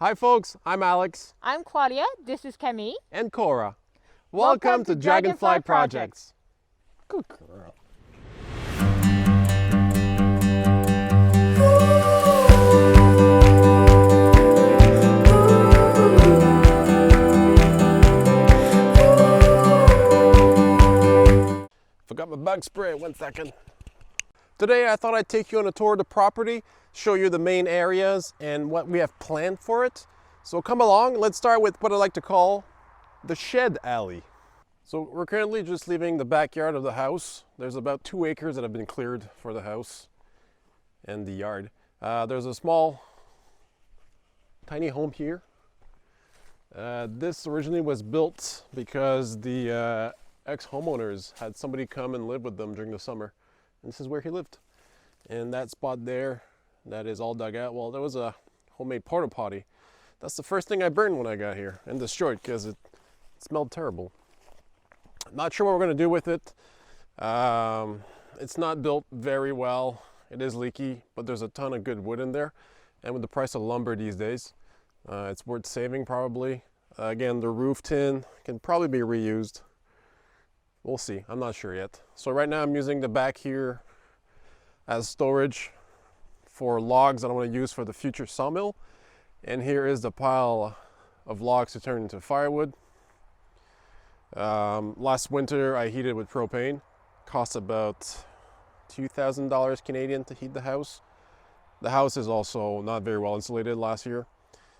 Hi folks, I'm Alex. I'm Claudia, this is Camille. And Cora. Welcome to Dragonfly Projects. Good girl. Forgot my bug spray, 1 second. Today I thought I'd take you on a tour of the property, show you the main areas and what we have planned for it. So come along, let's start with what I like to call the shed alley. So we're currently just leaving the backyard of the house. There's about 2 acres that have been cleared for the house and the yard. There's a small, tiny home here. This originally was built because the ex-homeowners had somebody come and live with them during the summer. And this is where he lived. And that spot there, that is all dug out. Well, there was a homemade porta potty. That's the first thing I burned when I got here and destroyed because it smelled terrible. Not sure what we're going to do with it. It's not built very well. It is leaky, but there's a ton of good wood in there. And with the price of lumber these days, it's worth saving probably. Again, the roof tin can probably be reused. We'll see, I'm not sure yet. So right now I'm using the back here as storage for logs that I want to use for the future sawmill. And here is the pile of logs to turn into firewood. Last winter I heated with propane. Cost about $2,000 Canadian to heat the house. The house is also not very well insulated last year.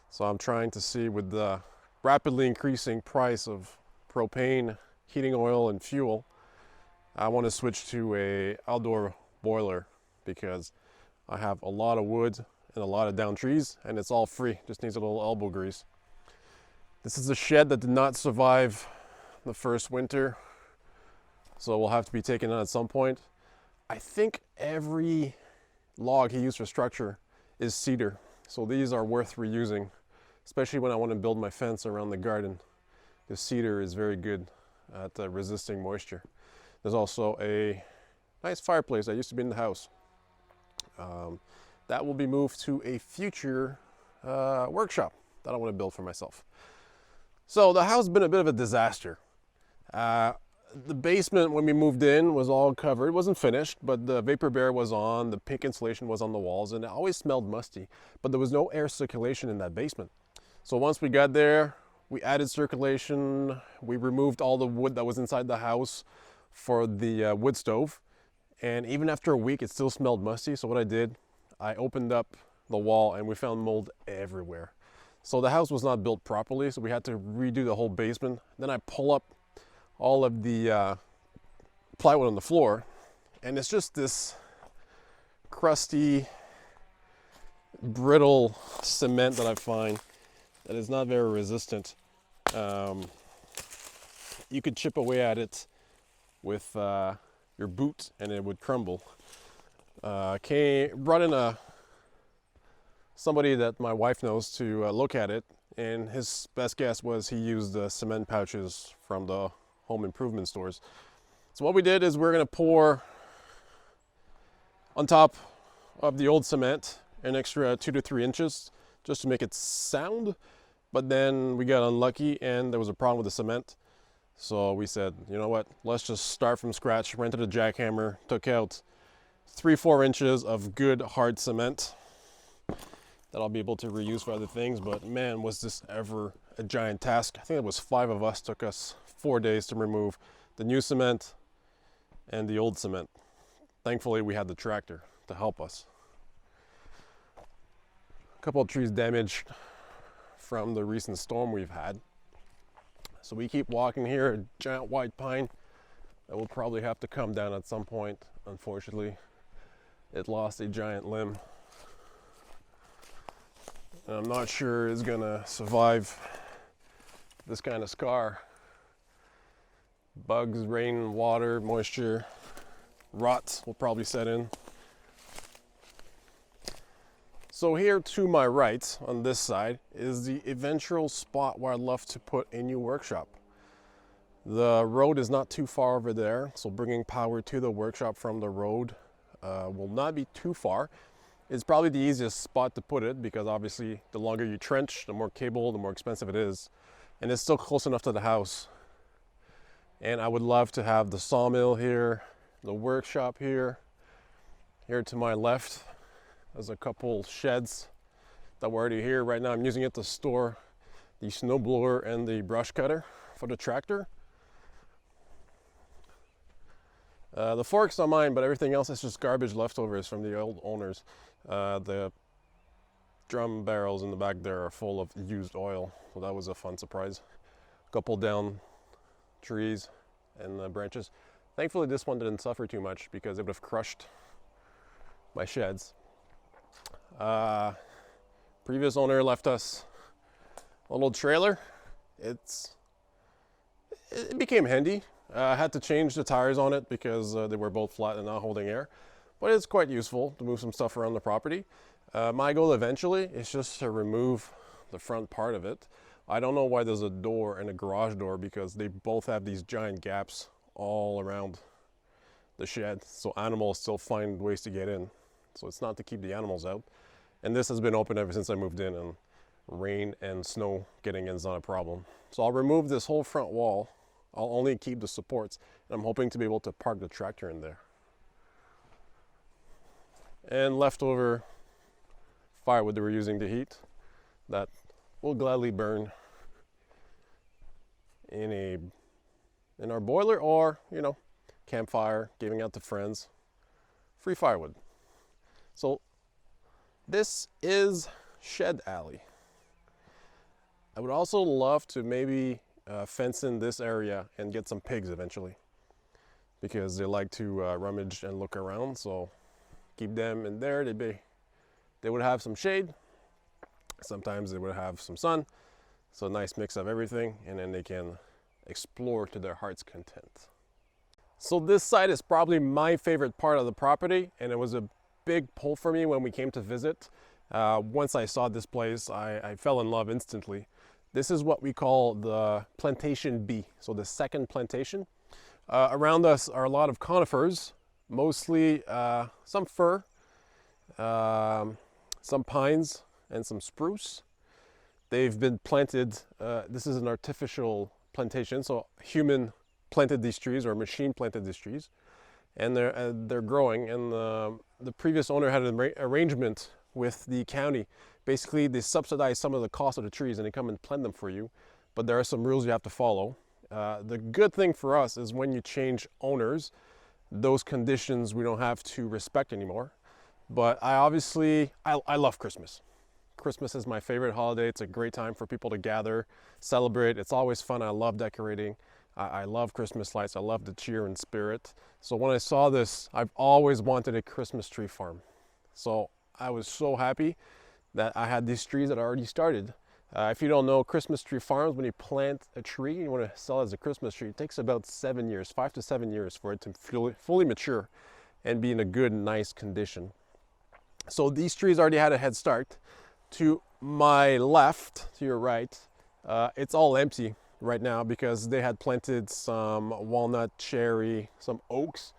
So I'm trying to see with the rapidly increasing price of propane, heating oil and fuel, I want to switch to a outdoor boiler because I have a lot of wood and a lot of down trees and it's all free, just needs a little elbow grease. This is a shed that did not survive the first winter, so will have to be taken out at some point. I think every log he used for structure is cedar, so these are worth reusing, especially when I want to build my fence around the garden. The cedar is very good at resisting moisture. There's also a nice fireplace that used to be in the house. That will be moved to a future workshop that I want to build for myself. So the house has been a bit of a disaster. The basement when we moved in was all covered. It wasn't finished, but the vapor barrier was on, the pink insulation was on the walls, and it always smelled musty. But there was no air circulation in that basement. So once we got there, we added circulation, we removed all the wood that was inside the house for the wood stove. And even after a week, it still smelled musty. So what I did, I opened up the wall and we found mold everywhere. So the house was not built properly, so we had to redo the whole basement. Then I pull up all of the plywood on the floor, and it's just this crusty, brittle cement that I find that is not very resistant. You could chip away at it with your boot and it would crumble. Brought in somebody that my wife knows to look at it, and his best guess was he used the cement pouches from the home improvement stores. So what we did is we're going to pour on top of the old cement an extra 2 to 3 inches just to make it sound. But then we got unlucky and there was a problem with the cement. So we said, you know what, let's just start from scratch. Rented a jackhammer, took out 3-4 inches of good hard cement that I'll be able to reuse for other things. But man, was this ever a giant task. I think it was 5 of us, took us 4 days to remove the new cement and the old cement. Thankfully we had the tractor to help us. A couple of trees damaged from the recent storm we've had. So we keep walking here, a giant white pine that will probably have to come down at some point. Unfortunately, it lost a giant limb. And I'm not sure it's gonna survive this kind of scar. Bugs, rain, water, moisture, rot will probably set in. So here to my right, on this side, is the eventual spot where I'd love to put a new workshop. The road is not too far over there, so bringing power to the workshop from the road will not be too far. It's probably the easiest spot to put it because obviously the longer you trench, the more cable, the more expensive it is. And it's still close enough to the house. And I would love to have the sawmill here, the workshop here. Here to my left, there's a couple sheds that were already here. Right now I'm using it to store the snowblower and the brush cutter for the tractor. The fork's not mine, but everything else is just garbage leftovers from the old owners. The drum barrels in the back there are full of used oil, so that was a fun surprise. A couple down trees and branches. Thankfully this one didn't suffer too much because it would have crushed my sheds. Previous owner left us a little trailer. It became handy. I had to change the tires on it because they were both flat and not holding air, but it's quite useful to move some stuff around the property. My goal eventually is just to remove the front part of it. I don't know why there's a door and a garage door because they both have these giant gaps all around the shed, so animals still find ways to get in. So it's not to keep the animals out. And this has been open ever since I moved in, and rain and snow getting in is not a problem. So I'll remove this whole front wall. I'll only keep the supports, and I'm hoping to be able to park the tractor in there. And leftover firewood that we're using to heat, that will gladly burn in our boiler, or campfire, giving out to friends. Free firewood. So this is Shed Alley. I would also love to maybe fence in this area and get some pigs eventually, because they like to rummage and look around. So keep them in there. They would have some shade. Sometimes they would have some sun. So a nice mix of everything, and then they can explore to their heart's content. So this site is probably my favorite part of the property, and it was a big pull for me when we came to visit. Once I saw this place, I fell in love instantly. This is what we call the Plantation B, so the second plantation. Around us are a lot of conifers, mostly some fir, some pines, and some spruce. They've been planted, this is an artificial plantation, so human planted these trees, or machine planted these trees, and they're growing. And the previous owner had an arrangement with the county. Basically, they subsidize some of the cost of the trees and they come and plant them for you, but there are some rules you have to follow. The good thing for us is when you change owners, those conditions we don't have to respect anymore. But I love Christmas. Christmas is my favorite holiday. It's a great time for people to gather, celebrate. It's always fun. I love decorating. I love Christmas lights. I love the cheer and spirit. So when I saw this, I've always wanted a Christmas tree farm. So I was so happy that I had these trees that are already started. If you don't know, Christmas tree farms, when you plant a tree and you want to sell it as a Christmas tree, it takes about 7 years, 5 to 7 years for it to fully mature and be in a good, nice condition. So these trees already had a head start. To my left, to your right, it's all empty right now because they had planted some walnut, cherry, some oaks,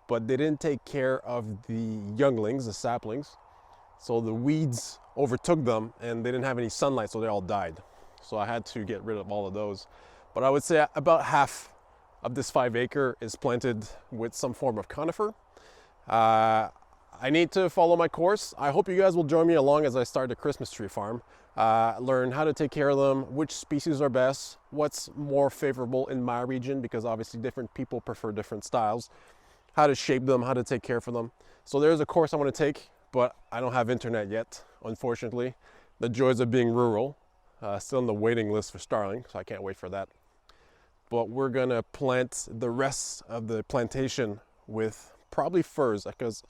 but they didn't take care of the younglings, the saplings. So the weeds overtook them and they didn't have any sunlight, so they all died. So I had to get rid of all of those. But I would say about half of this 5 acre is planted with some form of conifer. I need to follow my course. I hope you guys will join me along as I start a Christmas tree farm. Learn how to take care of them, which species are best, what's more favorable in my region, because obviously different people prefer different styles, how to shape them, how to take care of them. So there's a course I want to take, but I don't have internet yet, unfortunately. The joys of being rural. Still on the waiting list for Starlink, so I can't wait for that. But we're gonna plant the rest of the plantation with probably firs, because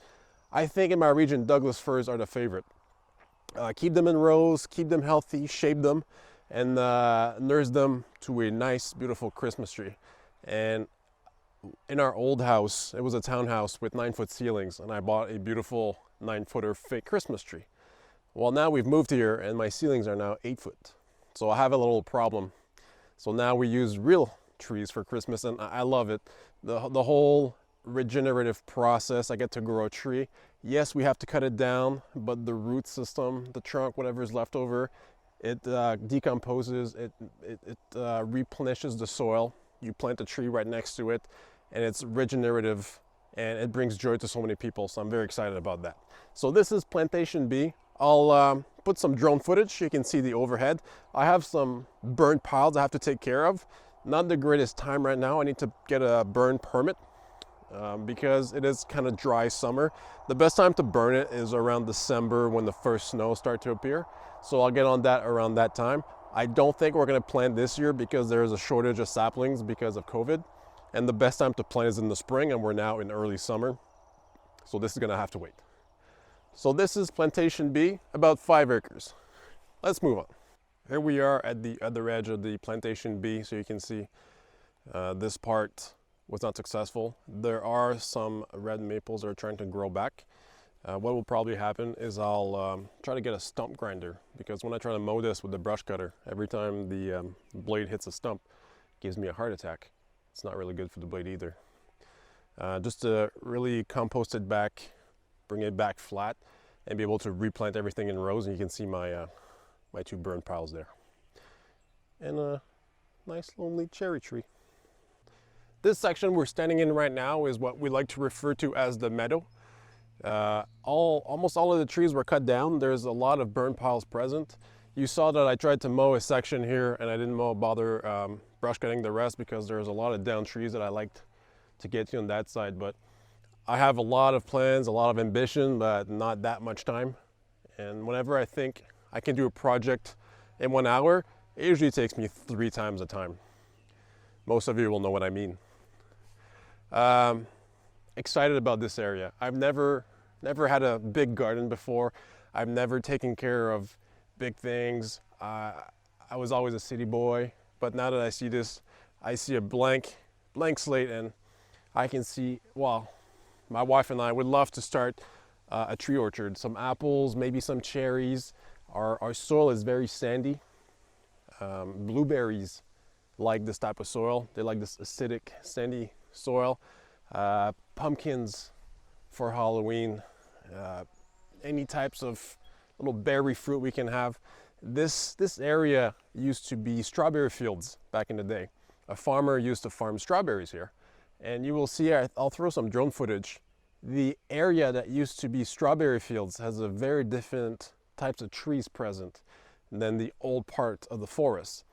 I think in my region, Douglas firs are the favorite. Keep them in rows, keep them healthy, shape them, and nurse them to a nice, beautiful Christmas tree. And in our old house, it was a townhouse with 9-foot ceilings, and I bought a beautiful 9-footer fake Christmas tree. Well, now we've moved here, and my ceilings are now 8 foot. So I have a little problem. So now we use real trees for Christmas, and I love it. The whole regenerative process. I get to grow a tree. Yes, we have to cut it down, but the root system, the trunk, whatever is left over, it decomposes, it replenishes the soil. You plant a tree right next to it, and it's regenerative, and it brings joy to so many people, so I'm very excited about that. So this is Plantation B. I'll put some drone footage so you can see the overhead. I have some burn piles I have to take care of. Not the greatest time right now. I need to get a burn permit because it is kind of dry summer. The best time to burn it is around December when the first snow start to appear. So I'll get on that around that time. I don't think we're going to plant this year because there is a shortage of saplings because of COVID. And the best time to plant is in the spring, and we're now in early summer. So this is going to have to wait. So this is Plantation B, about 5 acres. Let's move on. Here we are at the other edge of the Plantation B, so you can see this part was not successful. There are some red maples that are trying to grow back. What will probably happen is I'll try to get a stump grinder, because when I try to mow this with the brush cutter, every time the blade hits a stump, it gives me a heart attack. It's not really good for the blade either. Just to really compost it back, bring it back flat, and be able to replant everything in rows. And you can see my my 2 burn piles there. And a nice lonely cherry tree. This section we're standing in right now is what we like to refer to as the meadow. Almost all of the trees were cut down. There's a lot of burn piles present. You saw that I tried to mow a section here, and I didn't bother brush cutting the rest because there's a lot of down trees that I liked to get to on that side. But I have a lot of plans, a lot of ambition, but not that much time. And whenever I think I can do a project in 1 hour, it usually takes me 3 times the time. Most of you will know what I mean. Excited about this area. I've never had a big garden before. I've never taken care of big things. I was always a city boy, but now that I see this, I see a blank slate, and I can see, well, my wife and I would love to start a tree orchard, some apples, maybe some cherries. Our soil is very sandy. Blueberries like this type of soil. They like this acidic, sandy soil. Pumpkins for Halloween. Any types of little berry fruit we can have. This area used to be strawberry fields back in the day. A farmer used to farm strawberries here. And you will see, I'll throw some drone footage. The area that used to be strawberry fields has a very different types of trees present than the old part of the forest,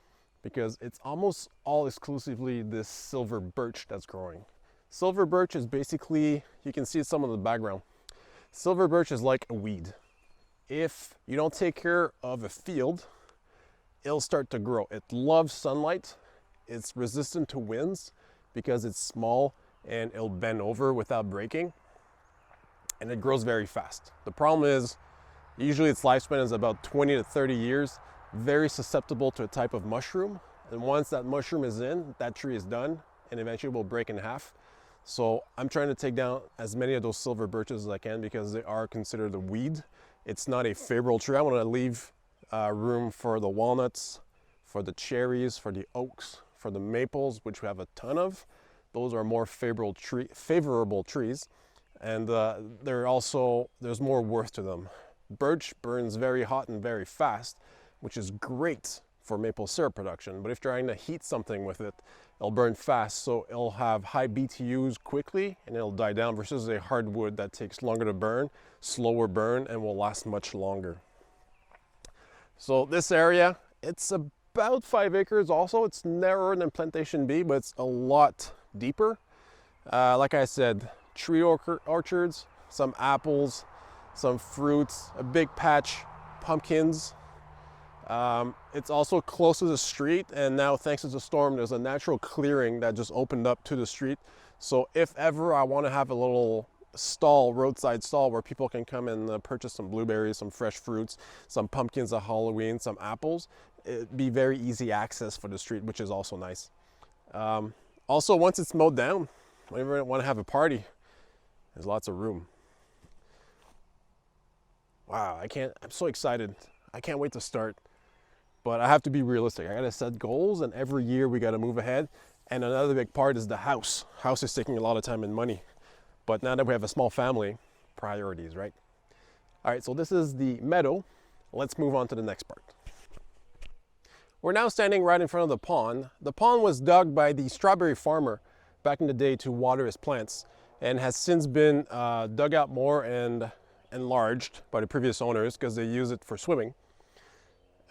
because it's almost all exclusively this silver birch that's growing. Silver birch is basically, you can see some in the background. Silver birch is like a weed. If you don't take care of a field, it'll start to grow. It loves sunlight. It's resistant to winds because it's small, and it'll bend over without breaking. And it grows very fast. The problem is, usually its lifespan is about 20 to 30 years, very susceptible to a type of mushroom. And once that mushroom is in, that tree is done, and eventually will break in half. So I'm trying to take down as many of those silver birches as I can because they are considered a weed. It's not a favorable tree. I want to leave room for the walnuts, for the cherries, for the oaks, for the maples, which we have a ton of. Those are more favorable trees. And there's more worth to them. Birch burns very hot and very fast, which is great for maple syrup production. But if you're trying to heat something with it, it'll burn fast, so it'll have high BTUs quickly and it'll die down, versus a hardwood that takes longer to burn, slower burn, and will last much longer. So this area, it's about 5 acres also. It's narrower than Plantation B, but it's a lot deeper. Like I said, tree orchards, some apples, some fruits, a big patch, pumpkins. It's also close to the street, and now thanks to the storm, there's a natural clearing that just opened up to the street. So if ever I want to have a little stall, roadside stall, where people can come and purchase some blueberries, some fresh fruits, some pumpkins at Halloween, some apples, it'd be very easy access for the street, which is also nice. Also, once it's mowed down, whenever I want to have a party, there's lots of room. Wow, I'm so excited. I can't wait to start. But I have to be realistic. I gotta set goals, and every year we gotta move ahead. And another big part is the house. House is taking a lot of time and money. But now that we have a small family, priorities, right? All right, so this is the meadow. Let's move on to the next part. We're now standing right in front of the pond. The pond was dug by the strawberry farmer back in the day to water his plants, and has since been dug out more and enlarged by the previous owners because they use it for swimming.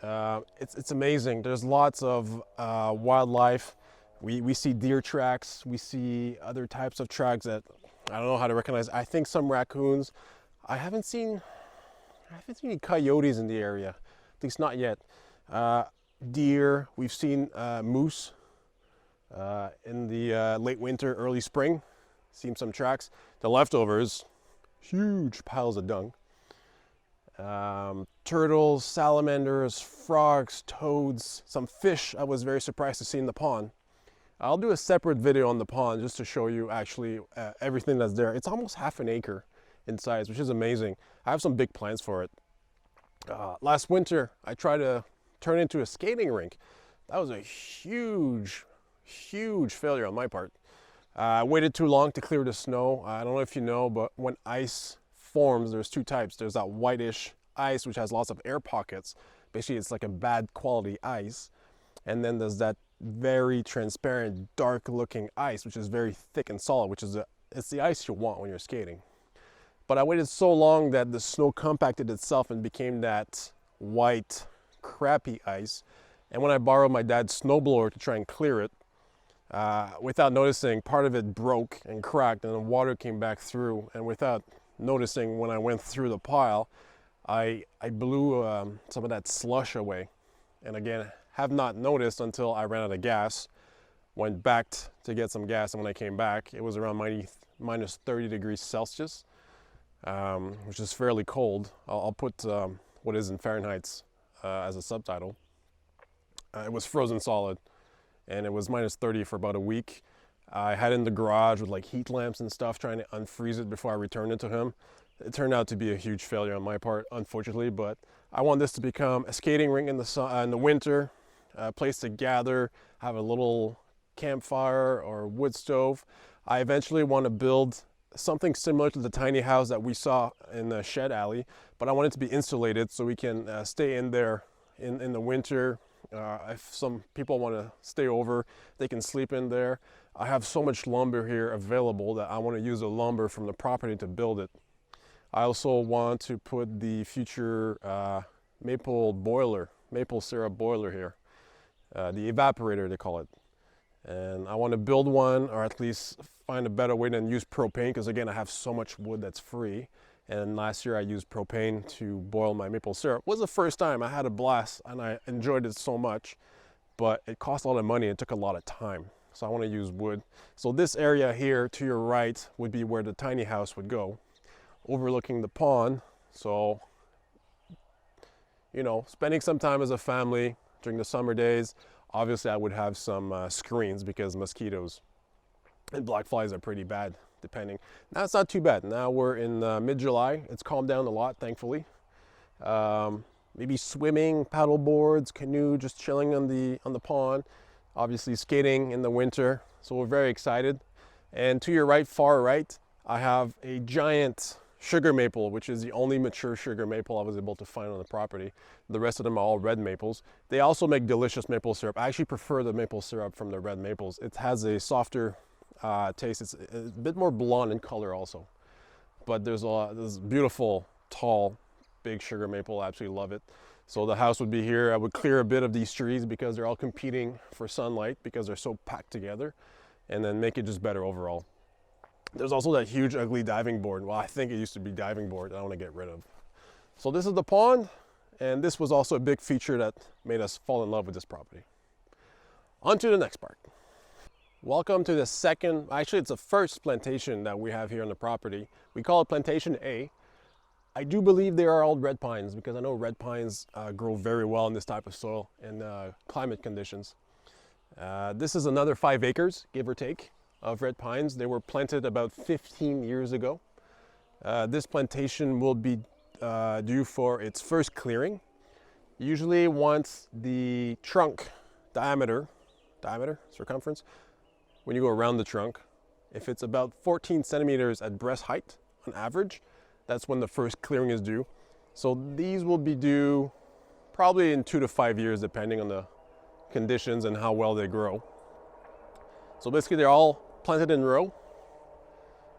It's amazing. There's lots of wildlife. We see deer tracks. We see other types of tracks that I don't know how to recognize. I think some raccoons. I haven't seen any coyotes in the area, at least not yet. Deer. We've seen moose in the late winter, early spring. Seen some tracks. The leftovers, huge piles of dung. Turtles, salamanders, frogs, toads, some fish I was very surprised to see in the pond. I'll do a separate video on the pond just to show you actually everything that's there. It's almost half an acre in size, which is amazing. I have some big plans for it. Last winter, I tried to turn it into a skating rink. That was a huge failure on my part. I waited too long to clear the snow. I don't know if you know, but when ice forms, there's two types. There's that whitish ice, which has lots of air pockets. Basically, it's like a bad quality ice. And then there's that very transparent, dark looking ice, which is very thick and solid, which is it's the ice you want when you're skating. But I waited so long that the snow compacted itself and became that white, crappy ice. And when I borrowed my dad's snowblower to try and clear it, without noticing, part of it broke and cracked, and the water came back through. And without noticing, when I went through the pile, I blew some of that slush away. And again, have not noticed until I ran out of gas. Went back to get some gas, and when I came back, it was around minus 30 degrees Celsius, which is fairly cold. I'll put what is in Fahrenheit as a subtitle. It was frozen solid, and it was minus 30 for about a week. I had it in the garage with like heat lamps and stuff, trying to unfreeze it before I returned it to him. It turned out to be a huge failure on my part, unfortunately, but I want this to become a skating rink in the winter, a place to gather, have a little campfire or wood stove. I eventually want to build something similar to the tiny house that we saw in the shed alley, but I want it to be insulated so we can stay in there in the winter. If some people want to stay over, they can sleep in there. I have so much lumber here available that I want to use the lumber from the property to build it. I also want to put the future maple syrup boiler here, the evaporator they call it. And I want to build one, or at least find a better way than use propane, because again, I have so much wood that's free. And last year I used propane to boil my maple syrup. It was the first time. I had a blast and I enjoyed it so much, but it cost a lot of money. It took a lot of time. So I want to use wood. So this area here to your right would be where the tiny house would go, overlooking the pond. So, you know, spending some time as a family during the summer days. Obviously I would have some screens because mosquitoes and black flies are pretty bad. Depending. Now it's not too bad. Now we're in mid-July. It's calmed down a lot, thankfully. Maybe swimming, paddle boards, canoe, just chilling on the pond. Obviously skating in the winter. So we're very excited. And to your right, far right, I have a giant sugar maple, which is the only mature sugar maple I was able to find on the property. The rest of them are all red maples. They also make delicious maple syrup. I actually prefer the maple syrup from the red maples. It has a softer taste. It's a bit more blonde in color also, but there's this beautiful tall big sugar maple. I absolutely love it. So the house would be here. I would clear a bit of these trees because they're all competing for sunlight because they're so packed together, and then make it just better overall. There's also that huge ugly diving board. Well, I think it used to be diving board that I want to get rid of. So this is the pond, and this was also a big feature that made us fall in love with this property. On to the next part. Welcome to the second, actually it's the first plantation that we have here on the property. We call it Plantation A. I do believe they are all red pines because I know red pines grow very well in this type of soil and climate conditions. This is another 5 acres, give or take, of red pines. They were planted about 15 years ago. This plantation will be due for its first clearing. Usually once the trunk diameter, circumference, when you go around the trunk, if it's about 14 centimeters at breast height on average, that's when the first clearing is due. So these will be due probably in 2 to 5 years, depending on the conditions and how well they grow. So basically they're all planted in row.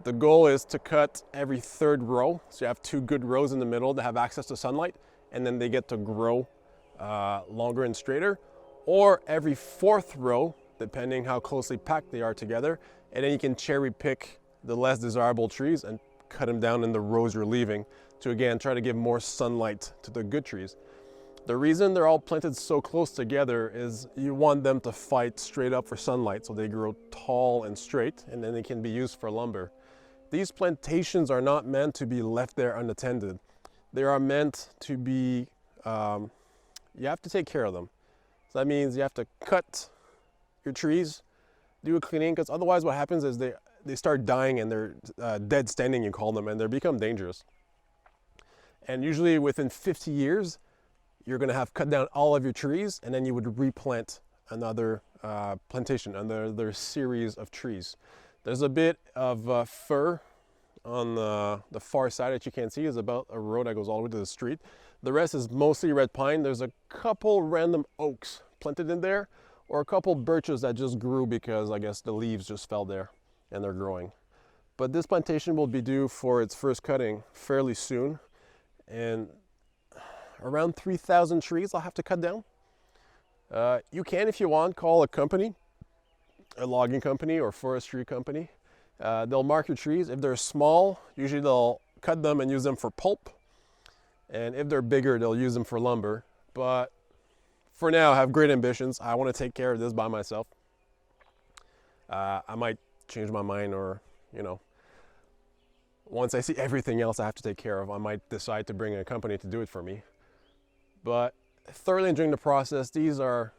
The goal is to cut every third row. So you have 2 good rows in the middle that have access to sunlight, and then they get to grow longer and straighter. Or every 4th row, depending how closely packed they are together. And then you can cherry pick the less desirable trees and cut them down in the rows you're leaving to, again, try to give more sunlight to the good trees. The reason they're all planted so close together is you want them to fight straight up for sunlight so they grow tall and straight, and then they can be used for lumber. These plantations are not meant to be left there unattended. They are meant to be, you have to take care of them. So that means you have to cut your trees, do a cleaning, because otherwise what happens is they start dying and they're dead standing, you call them, and they become dangerous. And usually within 50 years, you're going to have cut down all of your trees, and then you would replant another plantation, another series of trees. There's a bit of fir on the far side that you can't see. Is about a road that goes all the way to the street. The rest is mostly red pine. There's a couple random oaks planted in there, or a couple birches that just grew because I guess the leaves just fell there and they're growing. But this plantation will be due for its first cutting fairly soon, and around 3,000 trees I'll have to cut down. You can, if you want, call a company, a logging company or forestry company. They'll mark your trees. If they're small, usually they'll cut them and use them for pulp. And if they're bigger, they'll use them for lumber. But for now, I have great ambitions. I want to take care of this by myself. I might change my mind, or, you know, once I see everything else I have to take care of, I might decide to bring in a company to do it for me. But thoroughly enjoying the process. These are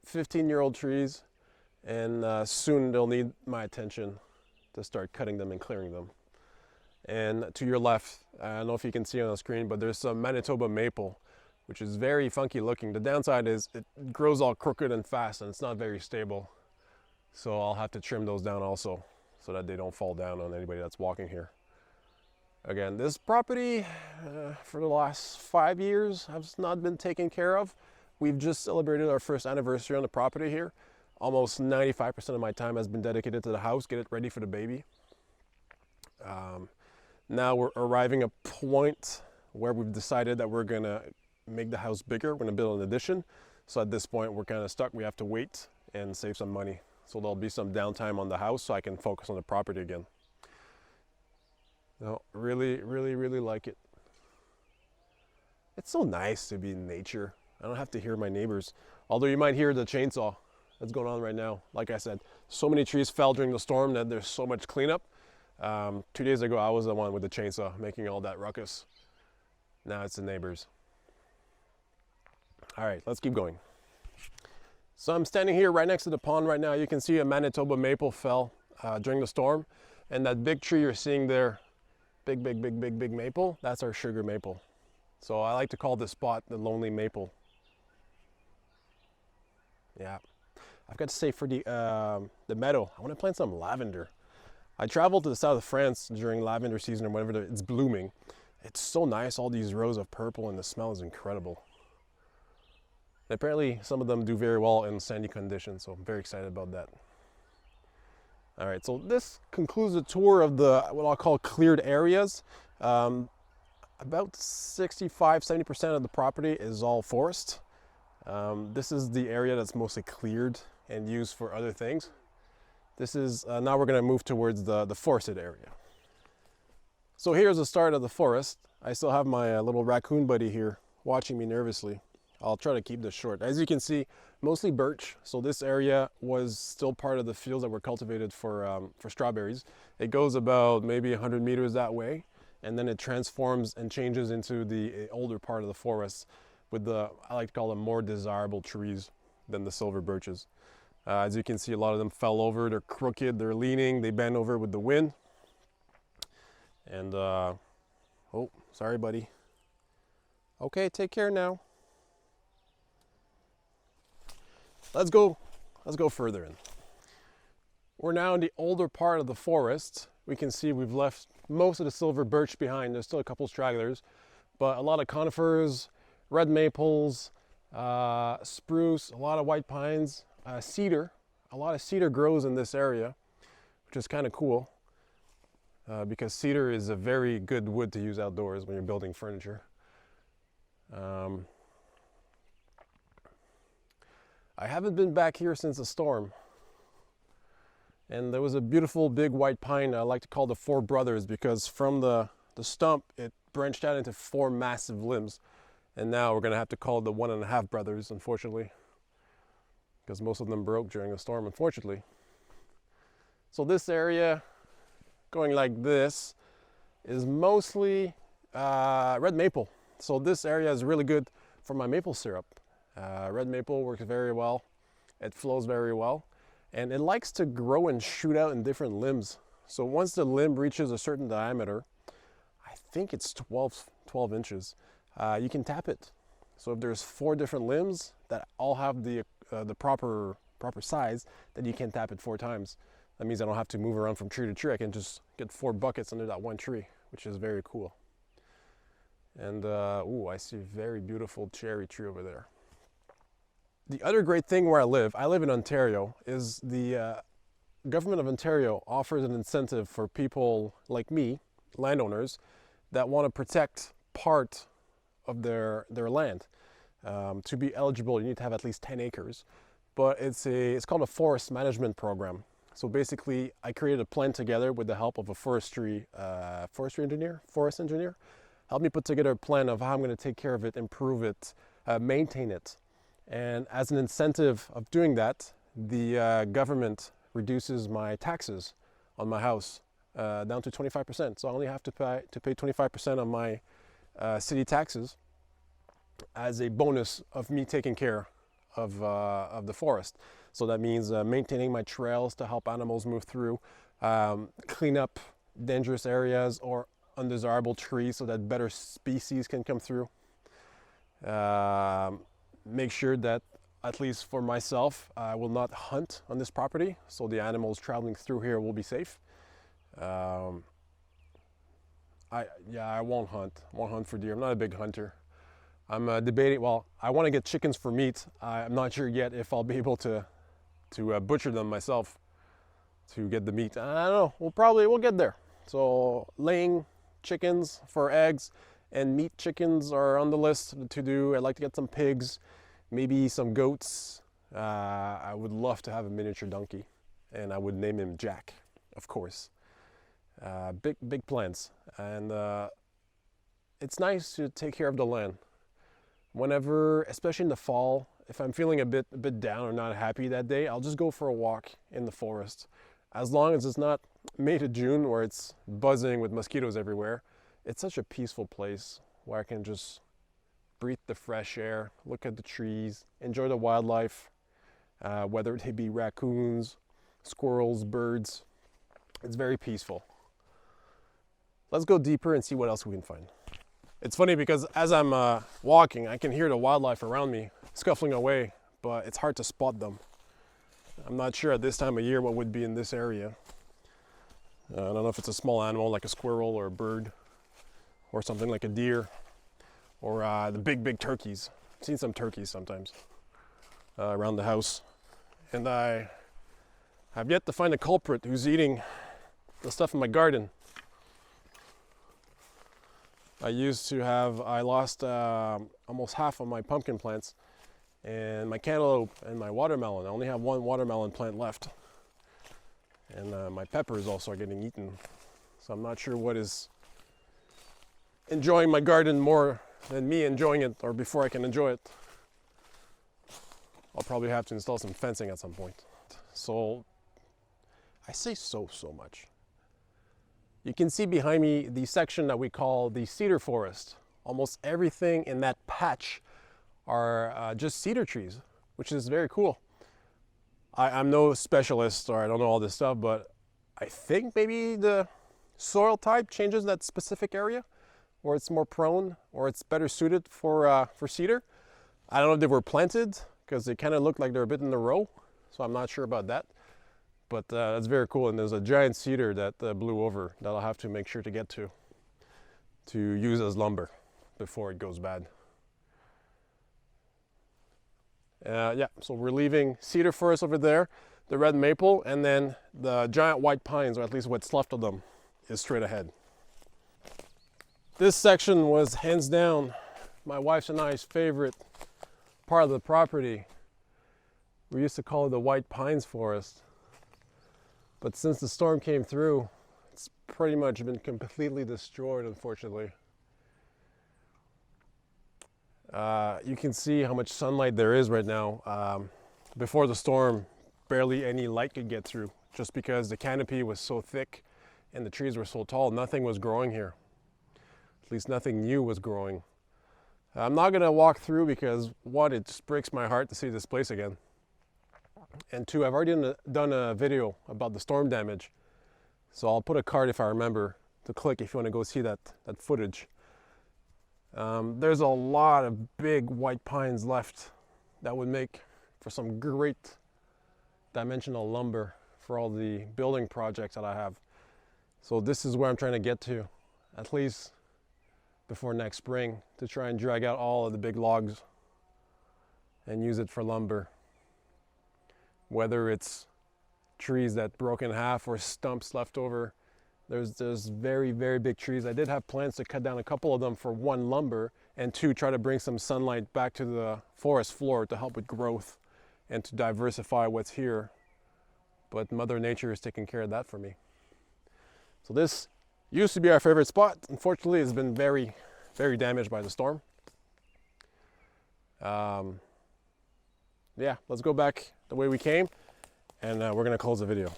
15-year-old trees, and soon they'll need my attention to start cutting them and clearing them. And to your left, I don't know if you can see on the screen, but there's some Manitoba maple, which is very funky looking. The downside is it grows all crooked and fast, and it's not very stable. So I'll have to trim those down also, so that they don't fall down on anybody that's walking here. Again, this property for the last 5 years has not been taken care of. We've just celebrated our first anniversary on the property here. Almost 95% of my time has been dedicated to the house, get it ready for the baby. Now we're arriving at a point where we've decided that we're gonna make the house bigger. We're gonna build an addition. So at this point, we're kind of stuck. We have to wait and save some money. So there'll be some downtime on the house so I can focus on the property again. No, really, really, really like it. It's so nice to be in nature. I don't have to hear my neighbors. Although you might hear the chainsaw that's going on right now. Like I said, so many trees fell during the storm that there's so much cleanup. 2 days ago, I was the one with the chainsaw making all that ruckus. Now it's the neighbors. All right, let's keep going. So I'm standing here right next to the pond right now. You can see a Manitoba maple fell during the storm. And that big tree you're seeing there, big maple, that's our sugar maple. So I like to call this spot the lonely maple. Yeah. I've got to say, for the meadow, I want to plant some lavender. I traveled to the south of France during lavender season, or whenever it's blooming. It's so nice, all these rows of purple, and the smell is incredible. And apparently some of them do very well in sandy conditions, so I'm very excited about that. All right, so this concludes the tour of the what I'll call cleared areas. About 65–70% of the property is all forest. This is the area that's mostly cleared and used for other things. This is now we're going to move towards the forested area. So here's the start of the forest. I still have my little raccoon buddy here watching me nervously. I'll try to keep this short. As you can see, mostly birch. So this area was still part of the fields that were cultivated for strawberries. It goes about maybe 100 meters that way, and then it transforms and changes into the older part of the forest with the, I like to call them, more desirable trees than the silver birches. As you can see, a lot of them fell over. They're crooked, they're leaning, they bend over with the wind. And, oh, sorry, buddy. Okay, take care now. Let's go further in. We're now in the older part of the forest, we can see we've left most of the silver birch behind. There's still a couple stragglers, but a lot of conifers, red maples, spruce, a lot of white pines, cedar. A lot of cedar grows in this area, which is kind of cool because cedar is a very good wood to use outdoors when you're building furniture. I haven't been back here since the storm. And there was a beautiful big white pine I like to call the Four Brothers because from the stump it branched out into 4 massive limbs. And now we're going to have to call it the 1.5 brothers, unfortunately, because most of them broke during the storm, unfortunately. So this area, going like this, is mostly red maple. So this area is really good for my maple syrup. Red maple works very well. It flows very well. And it likes to grow and shoot out in different limbs. So once the limb reaches a certain diameter, I think it's 12 inches, you can tap it. So if there's 4 different limbs that all have the proper size, then you can tap it 4 times. That means I don't have to move around from tree to tree. I can just get 4 buckets under that one tree, which is very cool. And ooh, I see a very beautiful cherry tree over there. The other great thing where I live in Ontario, is the government of Ontario offers an incentive for people like me, landowners, that want to protect part of their land. To be eligible, you need to have at least 10 acres. But it's called a forest management program. So basically, I created a plan together with the help of a forest engineer, helped me put together a plan of how I'm going to take care of it, improve it, maintain it. And as an incentive of doing that, the government reduces my taxes on my house down to 25%. So I only have to pay 25% of my city taxes as a bonus of me taking care of the forest. So that means maintaining my trails to help animals move through, clean up dangerous areas or undesirable trees so that better species can come through. Make sure that, at least for myself, I will not hunt on this property, so the animals traveling through here will be safe. I won't hunt for deer. I'm not a big hunter. I'm debating, well, I want to get chickens for meat. I'm not sure yet if I'll be able to butcher them myself to get the meat. I don't know, we'll get there. So laying chickens for eggs and meat chickens are on the list to do. I'd like to get some pigs, maybe some goats. I would love to have a miniature donkey, and I would name him Jack, of course. Big plans, and it's nice to take care of the land. Whenever, especially in the fall, if I'm feeling a bit down or not happy that day, I'll just go for a walk in the forest. As long as it's not May to June where it's buzzing with mosquitoes everywhere, it's such a peaceful place where I can just breathe the fresh air, look at the trees, enjoy the wildlife, whether they be raccoons, squirrels, birds. It's very peaceful. Let's go deeper and see what else we can find. It's funny because as I'm walking, I can hear the wildlife around me scuffling away, but it's hard to spot them. I'm not sure at this time of year what would be in this area. I don't know if it's a small animal like a squirrel or a bird, or something like a deer, or the big turkeys. I've seen some turkeys sometimes around the house. And I have yet to find a culprit who's eating the stuff in my garden. I lost almost half of my pumpkin plants and my cantaloupe and my watermelon. I only have one watermelon plant left. And my peppers also are getting eaten. So I'm not sure what is enjoying my garden more than me enjoying it, or before I can enjoy it. I'll probably have to install some fencing at some point. So I say so much. You can see behind me the section that we call the Cedar Forest. Almost everything in that patch are just cedar trees, which is very cool. I'm no specialist, or I don't know all this stuff, but I think maybe the soil type changes that specific area, or it's more prone, or it's better suited for cedar. I don't know if they were planted, because they kind of look like they're a bit in a row, so I'm not sure about that. But that's very cool. And there's a giant cedar that blew over that I'll have to make sure to get to use as lumber before it goes bad. Yeah, so we're leaving Cedar Forest over there, the red maple, and then the giant white pines, or at least what's left of them, is straight ahead. This section was hands down my wife's and I's favorite part of the property. We used to call it the White Pines Forest. But since the storm came through, it's pretty much been completely destroyed, unfortunately. You can see how much sunlight there is right now. Before the storm, barely any light could get through, just because the canopy was so thick and the trees were so tall. Nothing was growing here. At least nothing new was growing. I'm not gonna walk through because one, it just breaks my heart to see this place again. And two, I've already done a video about the storm damage. So I'll put a card, if I remember, to click if you want to go see that footage. There's a lot of big white pines left that would make for some great dimensional lumber for all the building projects that I have. So this is where I'm trying to get to, at least before next spring, to try and drag out all of the big logs and use it for lumber. Whether it's trees that broke in half or stumps left over. There's very, very big trees. I did have plans to cut down a couple of them for one, lumber, and two, try to bring some sunlight back to the forest floor to help with growth and to diversify what's here. But Mother Nature is taking care of that for me. So this used to be our favorite spot. Unfortunately, it's been very, very damaged by the storm. Yeah, let's go back the way we came, and we're gonna close the video.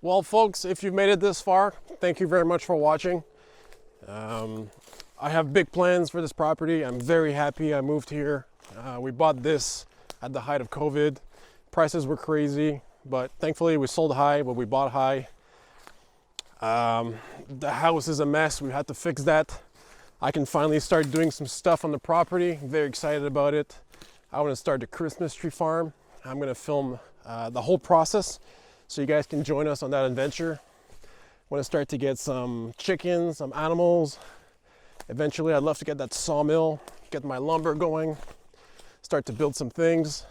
Well, folks, if you've made it this far, thank you very much for watching. I have big plans for this property. I'm very happy I moved here. We bought this at the height of COVID. Prices were crazy, but thankfully we sold high, but we bought high. The house is a mess. We had to fix that. I can finally start doing some stuff on the property. I'm very excited about it. I want to start a Christmas tree farm. I'm going to film the whole process so you guys can join us on that adventure. I want to start to get some chickens, some animals. Eventually, I'd love to get that sawmill, get my lumber going, start to build some things.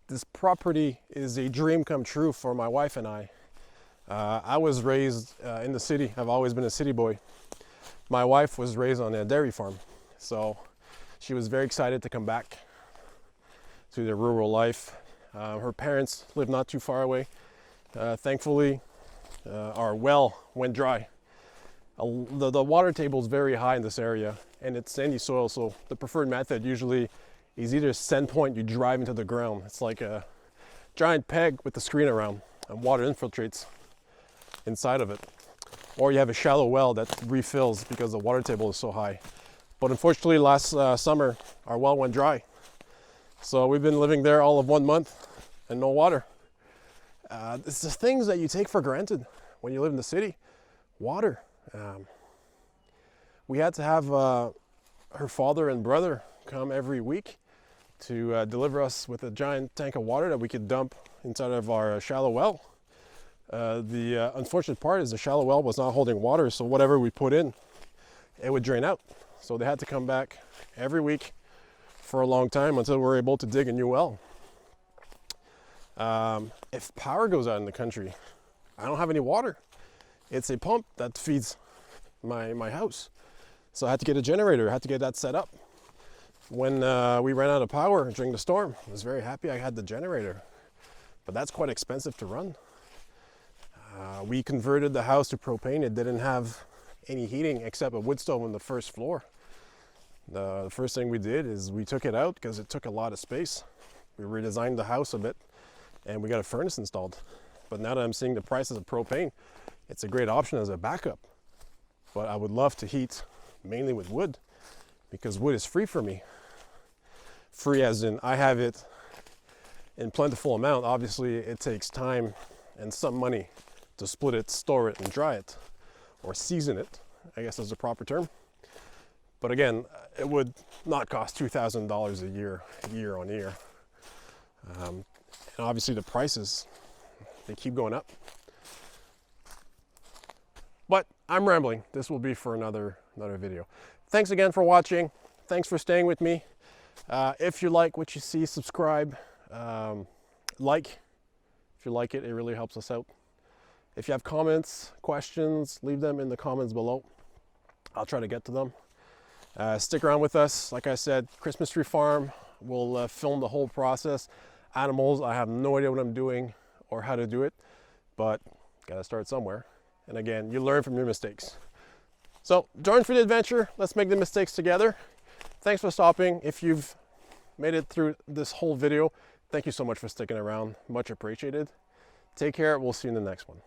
This property is a dream come true for my wife and I. I was raised in the city. I've always been a city boy. My wife was raised on a dairy farm, so she was very excited to come back to the rural life. Her parents live not too far away. Thankfully, our well went dry. The water table is very high in this area, and it's sandy soil, so the preferred method usually is either sand point, you drive into the ground. It's like a giant peg with the screen around, and water infiltrates inside of it. Or you have a shallow well that refills because the water table is so high. But unfortunately, last summer, our well went dry. So we've been living there all of 1 month and no water. It's the things that you take for granted when you live in the city. Water. We had to have her father and brother come every week to deliver us with a giant tank of water that we could dump inside of our shallow well. The unfortunate part is the shallow well was not holding water, so whatever we put in, it would drain out. So they had to come back every week for a long time until we were able to dig a new well. If power goes out in the country, I don't have any water. It's a pump that feeds my house. So I had to get a generator, I had to get that set up. When we ran out of power during the storm, I was very happy I had the generator, but that's quite expensive to run. We converted the house to propane. It didn't have any heating except a wood stove on the first floor. The first thing we did is we took it out because it took a lot of space. We redesigned the house a bit and we got a furnace installed. But now that I'm seeing the prices of propane, it's a great option as a backup. But I would love to heat mainly with wood because wood is free for me. Free as in I have it in plentiful amount. Obviously it takes time and some money to split it, store it, and dry it, or season it, I guess is the proper term. But again, it would not cost $2,000 a year, year on year. And obviously the prices, they keep going up. But I'm rambling. This will be for another video. Thanks again for watching. Thanks for staying with me. If you like what you see, subscribe. If you like it, it really helps us out. If you have comments, questions, leave them in the comments below. I'll try to get to them. Stick around with us. Like I said, Christmas tree farm. We'll film the whole process. Animals, I have no idea what I'm doing or how to do it, but gotta start somewhere. And again, you learn from your mistakes. So join for the adventure. Let's make the mistakes together. Thanks for stopping. If you've made it through this whole video, thank you so much for sticking around. Much appreciated. Take care. We'll see you in the next one.